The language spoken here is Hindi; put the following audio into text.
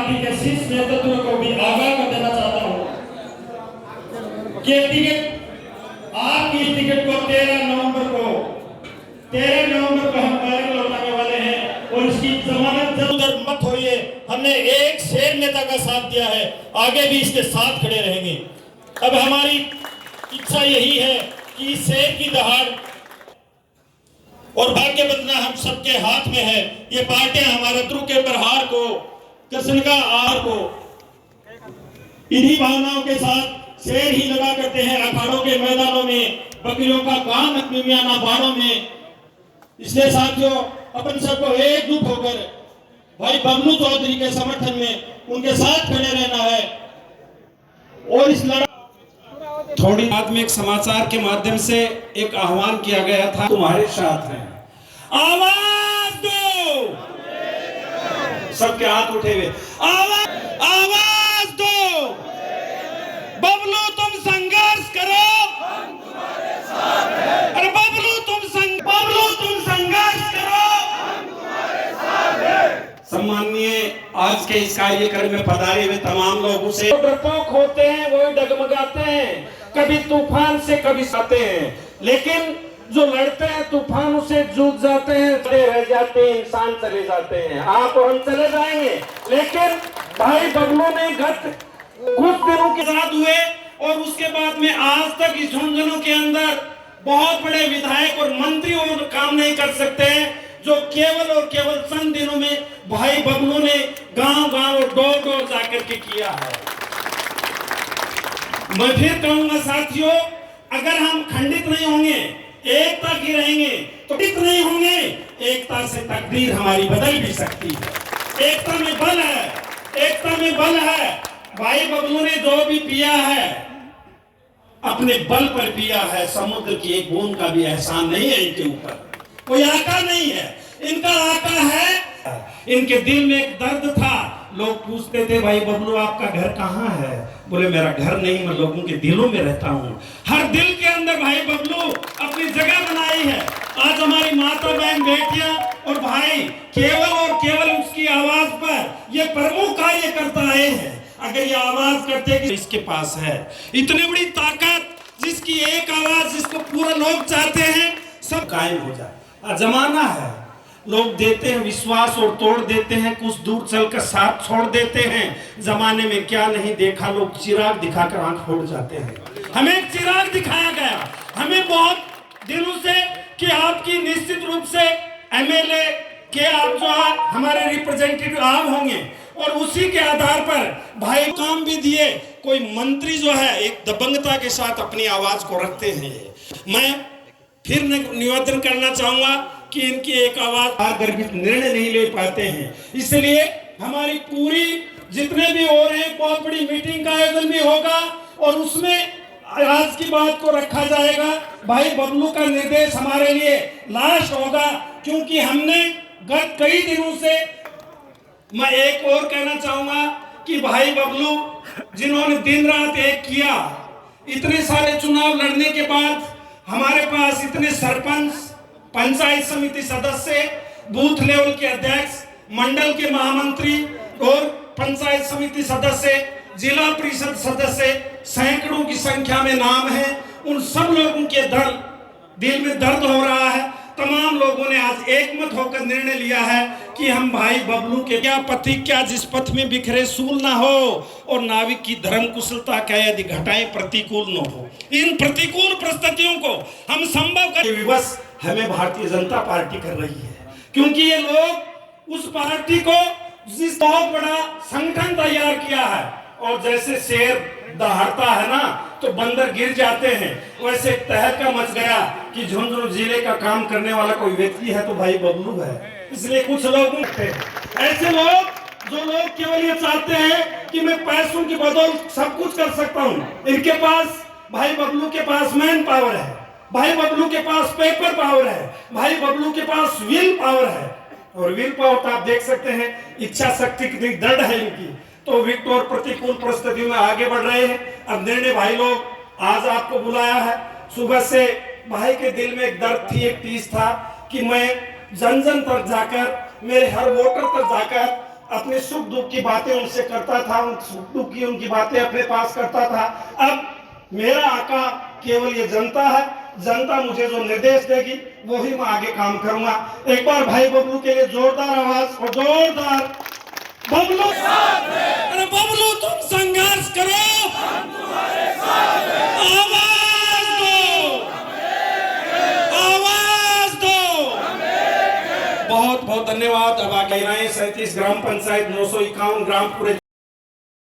पार्टी के शीर्ष नेतृत्व को भी आगाह कर देना चाहता हूं कि टिकट आपकी इस टिकट को 13 नवंबर को हम बैरक लौटाने वाले हैं और इसकी जमानत जरूर मत होइए। हमने एक शेर नेता का साथ दिया है, आगे भी इसके साथ खड़े रहेंगे। अब हमारी इच्छा यही है कि इस शेर की दहाड़ और भाग्य बदलना हम सबके हाथ में है। ये पार्टियां हमारे शत्रु के प्रहार को, कृष्ण का आहार को इन्हीं भावनाओं के साथ शेर ही लगा करते हैं अखाड़ों के मैदानों में, बकरियों का काम मियाना बाड़ों में। इसलिए साथियों, अपन सबको एकजुट होकर भाई बबलू चौधरी के समर्थन में उनके साथ खड़े रहना है और इस लड़ाई। थोड़ी बाद में एक समाचार के माध्यम से एक आह्वान किया गया था, तुम्हारे साथ हैं, आवाज दो। सबके हाथ उठे हुए, आवाज दो। बबलू तुम संघर्ष करो, हम तुम्हारे साथ हैं। अरे बबलू तुम संघर्ष करो, हम तुम्हारे साथ हैं। सम्माननीय आज के इस कार्यक्रम में पधारे हुए तमाम लोगों से डरपोक होते हैं, वही डगमगाते हैं, कभी तूफान से कभी आते हैं, लेकिन जो लड़ते हैं तूफानों से जूझ जाते हैं, खड़े रह जाते हैं, इंसान चले जाते हैं। आप और हम चले जाएंगे, लेकिन भाई बबलू ने गत कुछ दिनों के साथ हुए और उसके बाद में आज तक इस झुंझुनू के अंदर बहुत बड़े विधायक और मंत्री और काम नहीं कर सकते हैं, जो केवल और केवल चंद दिनों में भाई बबलू ने गांव-गांव और डोर-डोर जाकर के किया है। मैं फिर कहूंगा साथियों, अगर हम खंडित नहीं होंगे, एकता की रहेंगे तो टिक नहीं होंगे। एकता से तकदीर हमारी बदल भी सकती है। एकता में बल है, एकता में बल है। भाई बबलू ने जो भी पिया है अपने बल पर पिया है, समुद्र की एक बूंद का भी एहसान नहीं है इनके ऊपर। कोई आका नहीं है, इनका आका है। इनके दिल में एक दर्द था। लोग पूछते थे भाई बबलू आपका घर कहाँ है? बोले मेरा घर नहीं, मैं लोगों के दिलों में रहता हूँ। हर दिल के अंदर भाई बबलू अपनी जगह बनाई है। आज हमारी माता बहन बेटियां और भाई केवल और केवल उसकी आवाज पर ये प्रमुख कार्य करता आए हैं। अगर ये आवाज करते कि इसके पास है इतनी बड़ी ताकत, जिसकी एक आवाज जिसको पूरा लोग चाहते हैं, सब कायम हो जाए। जमाना है, लोग देते हैं विश्वास और तोड़ देते हैं, कुछ दूर चलकर साथ छोड़ देते हैं। जमाने में क्या नहीं देखा, लोग चिराग दिखाकर आंख फोड़ जाते हैं। हमें एक चिराग दिखाया गया, हमें बहुत दिनों से कि आपकी निश्चित रूप से एमएलए के आप जो हमारे रिप्रेजेंटेटिव आप होंगे, और उसी के आधार पर भाई काम भी दिए। कोई मंत्री जो है एक दबंगता के साथ अपनी आवाज को रखते हैं। मैं फिर निवेदन करना चाहूंगा कि इनकी एक आवाज गर्भित निर्णय नहीं ले पाते हैं, इसलिए हमारी पूरी जितने भी हो रहे हैं, बहुत बड़ी मीटिंग का आयोजन भी होगा और उसमें आज की बात को रखा जाएगा। भाई बबलू का निर्देश हमारे लिए लास्ट होगा, क्योंकि हमने गत कई दिनों से, मैं एक और कहना चाहूंगा कि भाई बबलू जिन्होंने दिन रात एक किया, इतने सारे चुनाव लड़ने के बाद हमारे पास इतने सरपंच, पंचायत समिति सदस्य, बूथ लेवल के अध्यक्ष, मंडल के महामंत्री और पंचायत समिति सदस्य, जिला परिषद सदस्य, सैकड़ों की संख्या में नाम है। उन सब लोगों के दिल में दर्द हो रहा है। तमाम लोगों ने आज एकमत होकर निर्णय लिया है कि हम भाई बबलू के क्या पथिक क्या जिस पथ में बिखरे सूल ना हो, और नाविक की धर्म कुशलता क्या यदि घटाएं प्रतिकूल न हो। इन प्रतिकूल परिस्थितियों को हम संभव कर विवश हमें भारतीय जनता पार्टी कर रही है, क्योंकि ये लोग उस पार्टी को जिस बहुत बड़ा संगठन तैयार किया है, और जैसे शेर दहाड़ता है ना तो बंदर गिर जाते हैं, वैसे तहलका मच गया कि झुंझुनू जिले का काम करने वाला कोई व्यक्ति है तो भाई बबलू है। इसलिए कुछ लोग ऐसे लोग जो लोग केवल ये चाहते हैं कि मैं पैसों की बदौलत सब कुछ कर सकता हूँ, इनके पास भाई बबलू के पास मैन पावर है, भाई बबलू के पास पेपर पावर है, भाई बबलू के पास विल पावर है। और विल पावर तो आप देख सकते हैं, इच्छा शक्ति कितनी दृढ़ है इनकी। तो विक्टोर प्रतिकूल परिस्थितियों में आगे बढ़ रहे हैं। अब निर्णय भाई लोग आज आपको बुलाया है। सुबह से भाई के दिल में एक दर्द थी, एक टीस था कि मैं जन जन तक जाकर, मेरे हर वोटर तक जाकर अपने सुख दुख की बातें उनसे करता था, उन सुख दुख की उनकी बातें अपने पास करता था। अब मेरा आका केवल ये जनता है, जनता मुझे जो निर्देश देगी वही मैं आगे काम करूंगा। एक बार भाई बबलू के लिए जोरदार आवाज और जोरदार बबलू। अरे बबलू तुम संघर्ष करो, हम तुम्हारे साथ हैं। आवाज दो, आवाज दो। बहुत बहुत धन्यवाद। अब आगे 37 ग्राम पंचायत 951 ग्राम पूरे